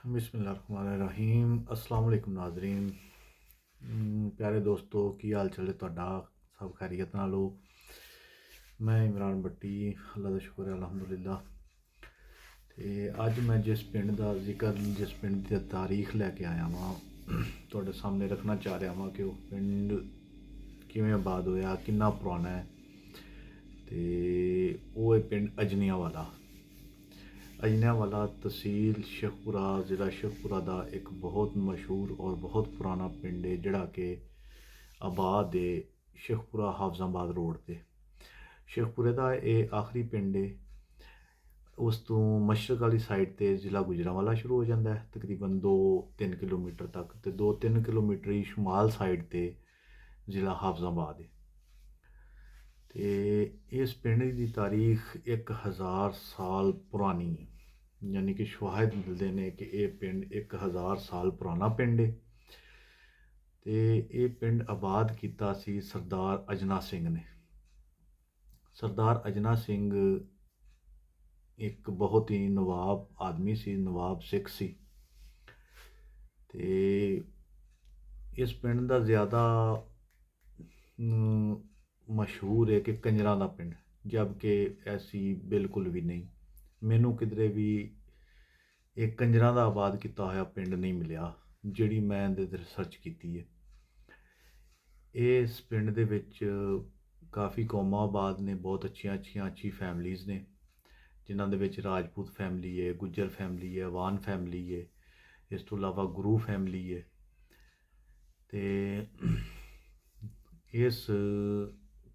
बिस्मिल्लाहिर्रहमानिर्रहीम अस्सलाम वालेकुम नाज़रीन। प्यारे दोस्तों की हाल चाल है तुहाडा? सब खैरियत नाल हो? मैं इमरान भट्टी, अल्लाह दा शुक्र है अलहमदुलिल्लाह। ते अज मैं जिस पिंड का जिक्र, जिस पिंड की तारीख लैके आया वां तुहाडे सामने रखना चाह रहा वां कि वह पिंड किवें आबाद होया, किन्ना पुराना है। ते वो है पिंड अजनिया वाला। अजनियावाला तहसील शेखपुरा, ज़िला शेखपुरा का एक बहुत मशहूर और बहुत पुराना पिंड है जिहड़ा कि आबाद है शेखपुरा हाफजाबाद रोड पर। शेखपुरे का यह आखिरी पिंड है। उस तो मशरक वाली साइड पर ज़िला गुजरांवाला शुरू हो जाता है तकरीबन 2-3 किलोमीटर तक, तो 2-3 किलोमीटर ही शुमाल साइड पर ज़िला हाफजाबाद है। तो इस पिंड की तारीख 1000 साल पुरानी है, यानी कि शवाहिद मिलते हैं कि यह पिंड 1000 साल पुराना पिंड है। तो ये पिंड आबाद किया सी सरदार अजना सिंह ने। सरदार अजना सिंह एक बहुत ही नवाब आदमी सी, नवाब सिख सी। तो इस पिंड का ज़्यादा मशहूर है कि कंजरां दा पिंड, जबकि ऐसी बिल्कुल भी नहीं। मैनू किधरे भी एक कंजरां दा आबाद किया होया पिंड नहीं मिलिया जिहड़ी मैं रिसर्च की है। इस पिंड दे विच काफ़ी कौमां आबाद ने, बहुत अच्छी फैमिलीज़ ने, जिन्हां दे विच राजपूत फैमिली है, गुज्जर फैमिली है, वान फैमिली है, इस तो इलावा गुरु फैमिली है। तो इस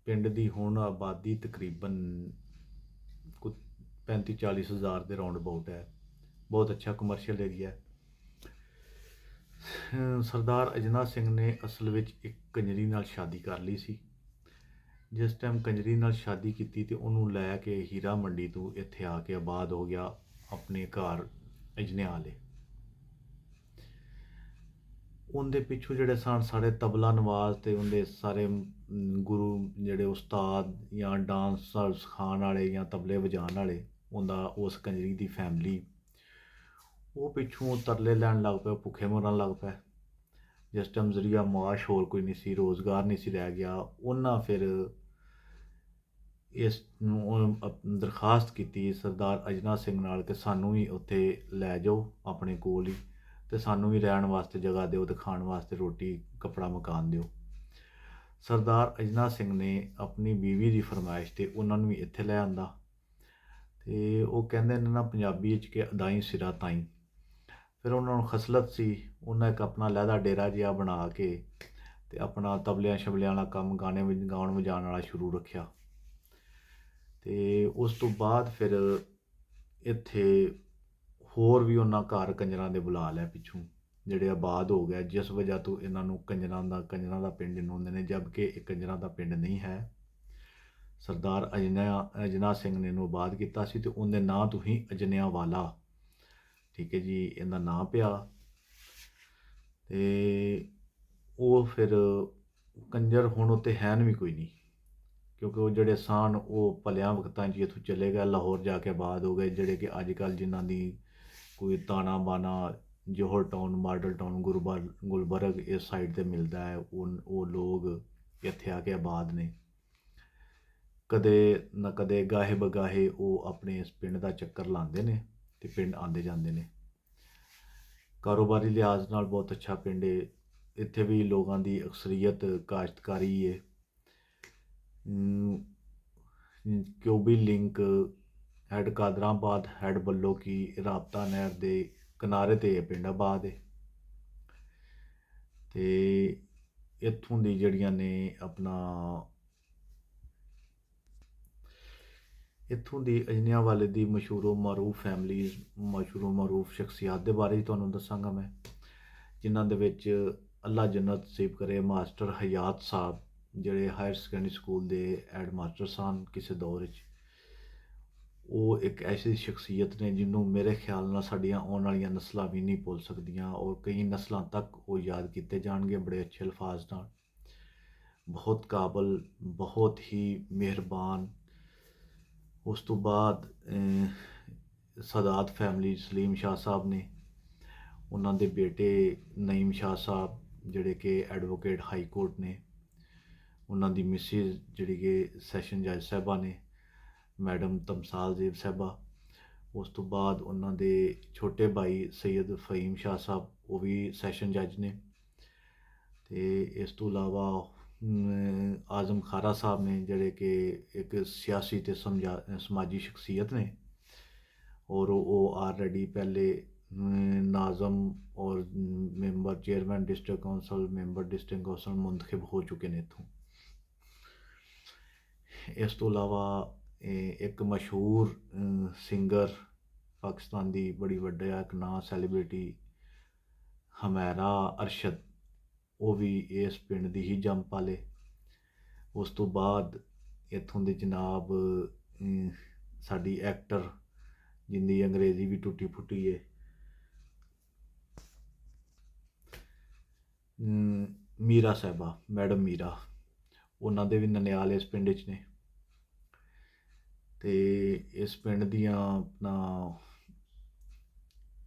पिंड की हुण आबादी तकरीबन कुछ 35-40 हज़ार के राउंड अबाउट है। बहुत अच्छा कमर्शियल एरिया है। सरदार अजना सिंह ने असल में एक कंजरी नाल शादी कर ली सी। जिस टाइम कंजरी नाल शादी की तो उन्होंने लैके हीरा मंडी तो इत्थे आके आबाद हो गया अपने घर अजनिया वाले। उनके पिछू जोड़े सन साढ़े तबला नवाज ते उनके सारे गुरु जोड़े उस्ताद या डांस सखाने वाले या तबले बजाने वाले, उनका उस कंजरी की फैमिली वो पिछू तरले लैन लग पे, भुखे मरन लग पे। जिस टाइम जरिया मुआश होर कोई नहीं सी, रोज़गार नहीं सी रह गया, उन्हें फिर इस दरखास्त की सरदार अजना सिंह नाल कि सानू भी उत्थे लै जाओ अपने कोल ही, तो सानू भी रहन वास्ते जगह दो, तो खाने वास्ते रोटी कपड़ा मकान दो। सरदार अजना सिंह ने अपनी बीवी की फरमाइश से उन्होंने भी इत्थे लै आंदा। तो वो कहते हैं ना पंजाबी कि अदाई सिरा ताई। फिर उन्होंने खसलत सी, उन्हें एक अपना लैदा डेरा जिहा बना के ते अपना तबलियां शबलियां वाला कम गाने गाउन बजाने वाला शुरू रखा। तो उस तो बाद फिर इत्थे होर भी उन्हें घर कंजरां दे बुला लिया पिछू, जिहड़े आबाद हो गए, जिस वजह तो इन्हों कंजरां दा पिंड इन्होंने ने, जबकि एक कंजरां दा पिंड नहीं है। सरदार अजना सिंह ने इन्हूं आबाद किया सी ते उनके नां तो ही अजनिया वाला, ठीक है जी, इनका नाम पिया। तो वो फिर कंजर हुण उत्ते हैन भी कोई नहीं, क्योंकि वो जोड़े सन वो भलिया वक्तां च इत्थों चले गए, लाहौर जाके आबाद हो गए, जोड़े कि अजकल जिन्हों की कोई ताना बाना जौहर टाउन, मॉडल टाउन, गुलबर्ग इस साइड पर मिलता है, वो लोग इत्थे आके आबाद ने। कदे न कदे गाहे बगाहे वो अपने इस पिंड का चक्कर लाते हैं तो पिंड आते जाते हैं। कारोबारी लिहाज नाल बहुत अच्छा पिंड है। इत्थे भी लोगों की अक्सरीयत काश्तकारी है। Q B link head Qadirabad, head Balloki राबता नहर के किनारे ते यह पिंड आबाद है। तो इत्थों दी जड़ियां ने अपना इत्थों दी अजनिया वाले दी मशहूरो मरूफ फैमिलीज़, मशहूरो मरूफ शख्सियात के बारे तुहानूं दसांगा मैं, जिन्हां दे विच अल्लाह जन्नत नसीब करे मास्टर हयात साहब, जिहड़े हायर सकैंडरी स्कूल के हैड मास्टर सन किसी दौर च। वो एक ऐसी शख्सियत ने जिन्हों मेरे ख्याल नाल साडियां आने वाली नस्लां भी नहीं भुल सकदियां, और कई नस्लों तक वो याद किए जाएंगे बड़े अच्छे अल्फाज नाल। बहुत काबल, बहुत ही मेहरबान। उस तो बाद सदात फैमिली, सलीम शाह साहब ने, ਉਹਨਾਂ ਦੇ ਬੇਟੇ ਨਈਮ ਸ਼ਾਹ ਸਾਹਿਬ ਜਿਹੜੇ ਕਿ ਐਡਵੋਕੇਟ ਹਾਈ ਕੋਰਟ ਨੇ, ਉਹਨਾਂ ਦੀ ਮਿਸਿਸ ਜਿਹੜੀ ਕਿ ਸੈਸ਼ਨ ਜੱਜ ਸਾਹਿਬਾ ਨੇ, ਮੈਡਮ ਤਮਸਾਲ ਜ਼ੇਬ ਸਾਹਿਬਾ। ਉਸ ਤੋਂ ਬਾਅਦ ਉਹਨਾਂ ਦੇ ਛੋਟੇ ਭਾਈ ਸੈਯਦ ਫਹੀਮ ਸ਼ਾਹ ਸਾਹਿਬ, ਉਹ ਵੀ ਸੈਸ਼ਨ ਜੱਜ ਨੇ। ਅਤੇ ਇਸ ਤੋਂ ਇਲਾਵਾ ਆਜ਼ਮ ਖਾਰਾ ਸਾਹਿਬ ਨੇ, ਜਿਹੜੇ ਕਿ ਇੱਕ ਸਿਆਸੀ ਅਤੇ ਸਮਾਜੀ ਸ਼ਖਸੀਅਤ ਨੇ, ਔਰ ਉਹ ਆਲਰੇਡੀ ਪਹਿਲੇ ਨਾਜ਼ਮ ਔਰ member chairman district council, member district council ਮੁੰਤਖਬ ਹੋ ਚੁੱਕੇ ਨੇ ਇੱਥੋਂ। ਇਸ ਤੋਂ ਇਲਾਵਾ ਇੱਕ ਮਸ਼ਹੂਰ ਸਿੰਗਰ ਪਾਕਿਸਤਾਨ ਦੀ ਬੜੀ ਵੱਡਾ ਇੱਕ ਨਾਂ ਸੈਲੀਬ੍ਰਿਟੀ ਹਮੈਰਾ ਅਰਸ਼ਦ, ਉਹ ਵੀ ਇਸ ਪਿੰਡ ਦੀ ਹੀ ਜੰਮ ਪਾਲੇ। ਉਸ ਤੋਂ ਬਾਅਦ ਇੱਥੋਂ ਦੇ ਜਨਾਬ ਸਾਡੀ ਐਕਟਰ ਜਿੰਦੀ ਅੰਗਰੇਜ਼ੀ ਵੀ ਟੁੱਟੀ ਫੁੱਟੀ ਹੈ, ਮੀਰਾ ਸਾਹਿਬਾ, ਮੈਡਮ ਮੀਰਾ, ਉਹਨਾਂ ਦੇ ਵੀ ਨਨਿਆਲ ਇਸ ਪਿੰਡ 'ਚ ਨੇ। ਅਤੇ ਇਸ ਪਿੰਡ ਦੀਆਂ ਆਪਣਾ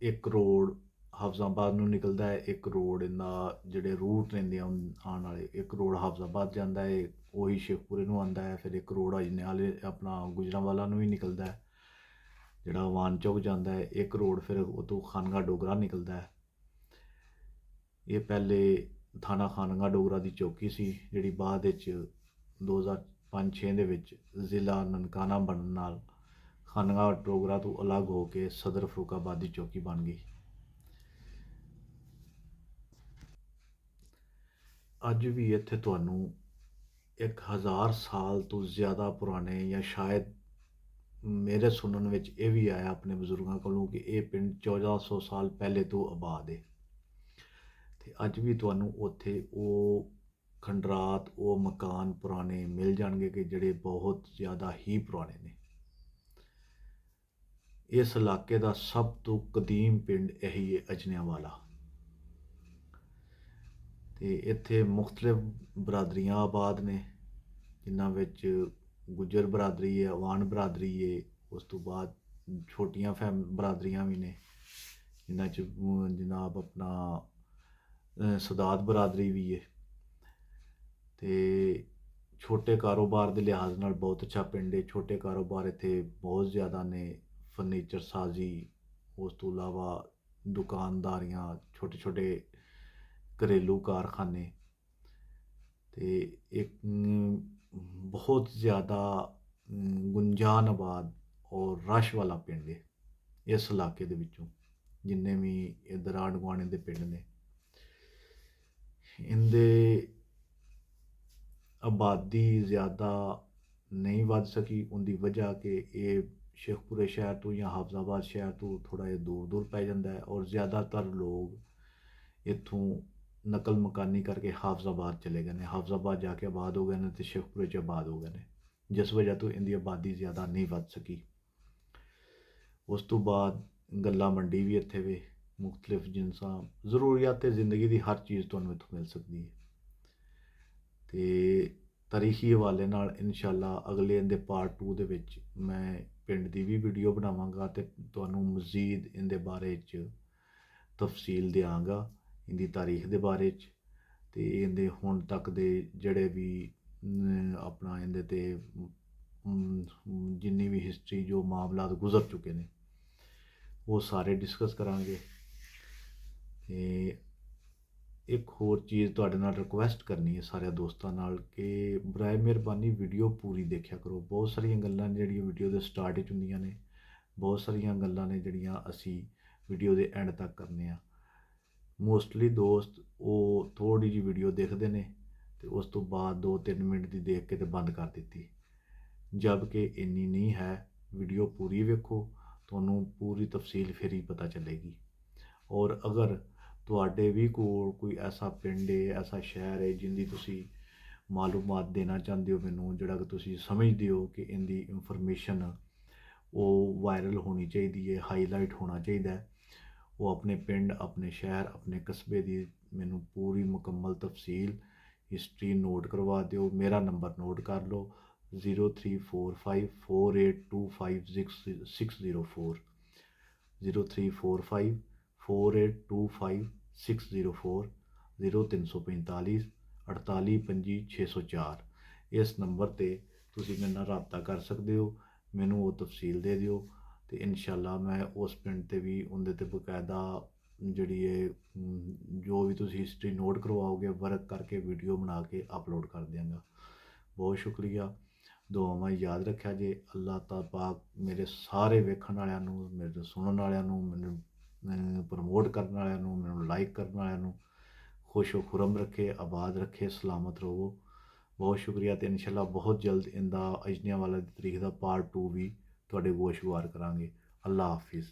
ਇੱਕ ਰੋਡ ਹਾਫਜ਼ਾਬਾਦ ਨੂੰ ਨਿਕਲਦਾ ਹੈ, ਇੱਕ ਰੋਡ ਇਹਦਾ ਜਿਹੜੇ ਰੂਟ ਰਹਿੰਦੇ ਆ ਆਉਣ ਵਾਲੇ, ਇੱਕ ਰੋਡ ਹਾਫਜ਼ਾਬਾਦ ਜਾਂਦਾ ਹੈ, ਉਹੀ ਸ਼ੇਖਪੁਰੇ ਨੂੰ ਆਉਂਦਾ ਹੈ। ਫਿਰ ਇੱਕ ਰੋਡ ਅਜਨਾਲੇ ਆਪਣਾ ਗੁਜਰਾਂਵਾਲਾ ਨੂੰ ਵੀ ਨਿਕਲਦਾ ਹੈ, ਜਿਹੜਾ ਵਾਨ ਚੌਕ ਜਾਂਦਾ ਹੈ। ਇੱਕ ਰੋਡ ਫਿਰ ਉਤੋਂ ਖਾਨਗਾ ਡੋਗਰਾ ਨਿਕਲਦਾ ਹੈ। ਇਹ ਪਹਿਲੇ ਥਾਣਾ ਖਾਨਗਾ ਡੋਗਰਾ ਦੀ ਚੌਕੀ ਸੀ, ਜਿਹੜੀ ਬਾਅਦ ਵਿੱਚ 2005-06 ਦੇ ਵਿੱਚ ਜ਼ਿਲ੍ਹਾ ਨਨਕਾਣਾ ਬਣਨ ਨਾਲ ਖਾਨਗਾ ਡੋਗਰਾ ਤੋਂ ਅਲੱਗ ਹੋ ਕੇ ਸਦਰ ਫਰੂਖਾਬਾਦ ਦੀ ਚੌਕੀ ਬਣ ਗਈ। ਅੱਜ ਵੀ ਇੱਥੇ ਤੁਹਾਨੂੰ 1000 ਸਾਲ ਤੋਂ ਜ਼ਿਆਦਾ ਪੁਰਾਣੇ, ਜਾਂ ਸ਼ਾਇਦ ਮੇਰੇ ਸੁਣਨ ਵਿੱਚ ਇਹ ਵੀ ਆਇਆ ਆਪਣੇ ਬਜ਼ੁਰਗਾਂ ਕੋਲੋਂ ਕਿ ਇਹ ਪਿੰਡ 1400 ਸਾਲ ਪਹਿਲੇ ਤੋਂ ਆਬਾਦ ਹੈ। ਅਤੇ ਅੱਜ ਵੀ ਤੁਹਾਨੂੰ ਉੱਥੇ ਉਹ ਖੰਡਰਾਤ, ਉਹ ਮਕਾਨ ਪੁਰਾਣੇ ਮਿਲ ਜਾਣਗੇ ਕਿ ਜਿਹੜੇ ਬਹੁਤ ਜ਼ਿਆਦਾ ਹੀ ਪੁਰਾਣੇ ਨੇ। ਇਸ ਇਲਾਕੇ ਦਾ ਸਭ ਤੋਂ ਕਦੀਮ ਪਿੰਡ ਇਹੀ ਹੈ, ਅਜਨਿਆਂਵਾਲਾ। ਅਤੇ ਇੱਥੇ ਮੁਖਤਲਿਫ ਬਰਾਦਰੀਆਂ ਆਬਾਦ ਨੇ, ਜਿਨ੍ਹਾਂ ਵਿੱਚ ਗੁੱਜਰ ਬਰਾਦਰੀ ਹੈ, ਅਵਾਨ ਬਰਾਦਰੀ ਹੈ। ਉਸ ਤੋਂ ਬਾਅਦ ਛੋਟੀਆਂ ਬਰਾਦਰੀਆਂ ਵੀ ਨੇ, ਜਿਨ੍ਹਾਂ 'ਚ ਜਨਾਬ ਆਪਣਾ ਸਦਾਤ ਬਰਾਦਰੀ ਵੀ ਹੈ। ਅਤੇ ਛੋਟੇ ਕਾਰੋਬਾਰ ਦੇ ਲਿਹਾਜ਼ ਨਾਲ ਬਹੁਤ ਅੱਛਾ ਪਿੰਡ ਹੈ। ਛੋਟੇ ਕਾਰੋਬਾਰ ਇੱਥੇ ਬਹੁਤ ਜ਼ਿਆਦਾ ਨੇ, ਫਰਨੀਚਰ ਸਾਜ਼ੀ, ਉਸ ਤੋਂ ਇਲਾਵਾ ਦੁਕਾਨਦਾਰੀਆਂ, ਛੋਟੇ ਛੋਟੇ ਘਰੇਲੂ ਕਾਰਖਾਨੇ, ਅਤੇ ਇੱਕ ਬਹੁਤ ਜ਼ਿਆਦਾ ਗੁੰਜਾਨ ਆਬਾਦ ਔਰ ਰਸ਼ ਵਾਲਾ ਪਿੰਡ ਹੈ ਇਸ ਇਲਾਕੇ ਦੇ ਵਿੱਚੋਂ, ਜਿੰਨੇ ਵੀ ਇੱਧਰ ਆਂਢ ਗੁਆਂਢ ਦੇ ਪਿੰਡ ਨੇ। ਇਹਦੇ ਆਬਾਦੀ ਜ਼ਿਆਦਾ ਨਹੀਂ ਵੱਧ ਸਕੀ, ਉਹਦੀ ਵਜ੍ਹਾ ਕਿ ਇਹ ਸ਼ੇਖਪੁਰੇ ਸ਼ਹਿਰ ਤੋਂ ਜਾਂ ਹਾਫਜ਼ਾਬਾਦ ਸ਼ਹਿਰ ਤੋਂ ਥੋੜ੍ਹਾ ਜਿਹਾ ਦੂਰ ਦੂਰ ਪੈ ਜਾਂਦਾ ਹੈ, ਔਰ ਜ਼ਿਆਦਾਤਰ ਲੋਕ ਇੱਥੋਂ ਨਕਲ ਮਕਾਨੀ ਕਰਕੇ ਹਾਫਜ਼ਾਬਾਦ ਚਲੇ ਗਏ ਨੇ, ਹਾਫਜ਼ਾਬਾਦ ਜਾ ਕੇ ਆਬਾਦ ਹੋ ਗਏ ਨੇ ਅਤੇ ਸ਼ੇਖਪੁਰੇ 'ਚ ਆਬਾਦ ਹੋ ਗਏ ਨੇ, ਜਿਸ ਵਜ੍ਹਾ ਤੋਂ ਇਹਦੀ ਆਬਾਦੀ ਜ਼ਿਆਦਾ ਨਹੀਂ ਵੱਧ ਸਕੀ। ਉਸ ਤੋਂ ਬਾਅਦ ਗੱਲਾ ਮੰਡੀ ਵੀ ਇੱਥੇ ਵੇ, ਮੁਖਤਲਿਫ ਜਿਨਸਾਂ ਜ਼ਰੂਰੀਆਤ ਜ਼ਿੰਦਗੀ ਦੀ ਹਰ ਚੀਜ਼ ਤੁਹਾਨੂੰ ਇੱਥੋਂ ਮਿਲ ਸਕਦੀ ਹੈ। ਅਤੇ ਤਾਰੀਖੀ ਹਵਾਲੇ ਨਾਲ ਇਨਸ਼ਾਅੱਲਾ ਅਗਲੇ ਇਹਦੇ ਪਾਰਟ 2 ਦੇ ਵਿੱਚ ਮੈਂ ਪਿੰਡ ਦੀ ਵੀ ਵੀਡੀਓ ਬਣਾਵਾਂਗਾ ਅਤੇ ਤੁਹਾਨੂੰ ਮਜ਼ੀਦ ਇਹਦੇ ਬਾਰੇ 'ਚ ਤਫਸੀਲ ਦਿਆਂਗਾ, ਇਹਦੀ ਤਾਰੀਖ ਦੇ ਬਾਰੇ 'ਚ, ਅਤੇ ਇਹਦੇ ਹੁਣ ਤੱਕ ਦੇ ਜਿਹੜੇ ਵੀ ਆਪਣਾ ਇਹਦੇ 'ਤੇ ਜਿੰਨੀ ਵੀ ਹਿਸਟਰੀ, ਜੋ ਮਾਮਲਾਤ ਗੁਜ਼ਰ ਚੁੱਕੇ ਨੇ, ਉਹ ਸਾਰੇ ਡਿਸਕਸ ਕਰਾਂਗੇ। ਅਤੇ ਇੱਕ ਹੋਰ ਚੀਜ਼ ਤੁਹਾਡੇ ਨਾਲ ਰਿਕੁਐਸਟ ਕਰਨੀ ਹੈ ਸਾਰਿਆਂ ਦੋਸਤਾਂ ਨਾਲ ਕਿ ਬਰਾਏ ਮਿਹਰਬਾਨੀ ਵੀਡੀਓ ਪੂਰੀ ਦੇਖਿਆ ਕਰੋ। ਬਹੁਤ ਸਾਰੀਆਂ ਗੱਲਾਂ ਜਿਹੜੀਆਂ ਵੀਡੀਓ ਦੇ ਸਟਾਰਟ ਵਿੱਚ ਹੁੰਦੀਆਂ ਨੇ, ਬਹੁਤ ਸਾਰੀਆਂ ਗੱਲਾਂ ਨੇ ਜਿਹੜੀਆਂ ਅਸੀਂ ਵੀਡੀਓ ਦੇ ਐਂਡ ਤੱਕ ਕਰਨੇ ਆ। ਮੋਸਟਲੀ ਦੋਸਤ ਉਹ ਥੋੜ੍ਹੀ ਜਿਹੀ ਵੀਡੀਓ ਦੇਖਦੇ ਨੇ ਅਤੇ ਉਸ ਤੋਂ ਬਾਅਦ 2-3 ਮਿੰਟ ਦੀ ਦੇਖ ਕੇ ਤੇ ਬੰਦ ਕਰ ਦਿੱਤੀ, ਜਦ ਕਿ ਇੰਨੀ ਨਹੀਂ ਹੈ। ਵੀਡੀਓ ਪੂਰੀ ਵੇਖੋ, ਤੁਹਾਨੂੰ ਪੂਰੀ ਤਫਸੀਲ ਫਿਰ ਹੀ ਪਤਾ ਚੱਲੇਗੀ। ਔਰ ਅਗਰ ਤੁਹਾਡੇ ਵੀ ਕੋਲ ਕੋਈ ਐਸਾ ਪਿੰਡ ਹੈ, ਐਸਾ ਸ਼ਹਿਰ ਹੈ ਜਿਹਦੀ ਤੁਸੀਂ ਮਾਲੂਮਾਤ ਦੇਣਾ ਚਾਹੁੰਦੇ ਹੋ ਮੈਨੂੰ, ਜਿਹੜਾ ਕਿ ਤੁਸੀਂ ਸਮਝਦੇ ਹੋ ਕਿ ਇਹਦੀ ਇਨਫੋਰਮੇਸ਼ਨ ਉਹ ਵਾਇਰਲ ਹੋਣੀ ਚਾਹੀਦੀ ਹੈ, ਹਾਈਲਾਈਟ ਹੋਣਾ ਚਾਹੀਦਾ ਹੈ, ਉਹ ਆਪਣੇ ਪਿੰਡ, ਆਪਣੇ ਸ਼ਹਿਰ, ਆਪਣੇ ਕਸਬੇ ਦੀ ਮੈਨੂੰ ਪੂਰੀ ਮੁਕੰਮਲ ਤਫਸੀਲ, ਹਿਸਟਰੀ ਨੋਟ ਕਰਵਾ ਦਿਓ। ਮੇਰਾ ਨੰਬਰ ਨੋਟ ਕਰ ਲਓ, 034548256604, 034548256604। 4825 604 0345 48 25 604। ਇਸ ਨੰਬਰ 'ਤੇ ਤੁਸੀਂ ਮੇਰੇ ਨਾਲ ਰਾਬਤਾ ਕਰ ਸਕਦੇ ਹੋ। ਮੈਨੂੰ ਉਹ ਤਫਸੀਲ ਦੇ ਦਿਓ ਅਤੇ ਇਨਸ਼ਾਅੱਲਾ ਮੈਂ ਉਸ ਪਿੰਡ 'ਤੇ ਵੀ ਉਹਦੇ 'ਤੇ ਬਕਾਇਦਾ ਜਿਹੜੀ ਇਹ ਜੋ ਵੀ ਤੁਸੀਂ ਹਿਸਟਰੀ ਨੋਟ ਕਰਵਾਓਗੇ ਵਰਕ ਕਰਕੇ ਵੀਡੀਓ ਬਣਾ ਕੇ ਅਪਲੋਡ ਕਰ ਦਿਆਂਗਾ। ਬਹੁਤ ਸ਼ੁਕਰੀਆ। ਦੁਆਵਾਂ ਯਾਦ ਰੱਖਿਆ ਜੇ। ਅੱਲਾਹ ਤਾਲਾ ਪਾਕ ਮੇਰੇ ਸਾਰੇ ਵੇਖਣ ਵਾਲਿਆਂ ਨੂੰ, ਮੇਰੇ ਸੁਣਨ ਵਾਲਿਆਂ ਨੂੰ, ਮੈਨੂੰ ਪ੍ਰਮੋਟ ਕਰਨ ਵਾਲਿਆਂ ਨੂੰ, ਮੈਨੂੰ ਲਾਈਕ ਕਰਨ ਵਾਲਿਆਂ ਨੂੰ ਖੁਸ਼ ਖੁਰਮ ਰੱਖੇ, ਆਬਾਦ ਰੱਖੇ, ਸਲਾਮਤ ਰਹੋ। ਬਹੁਤ ਸ਼ੁਕਰੀਆ। ਅਤੇ ਇਨਸ਼ਾਅੱਲਾ ਬਹੁਤ ਜਲਦ ਇਹਦਾ ਅਜਨੀਆਂ ਵਾਲਾ ਦੀ ਤਰੀਕ ਦਾ ਪਾਰਟ 2 ਵੀ ਤੁਹਾਡੇ ਗੋਸ਼ਵਾਰ ਕਰਾਂਗੇ। ਅੱਲਾ ਹਾਫਿਜ਼।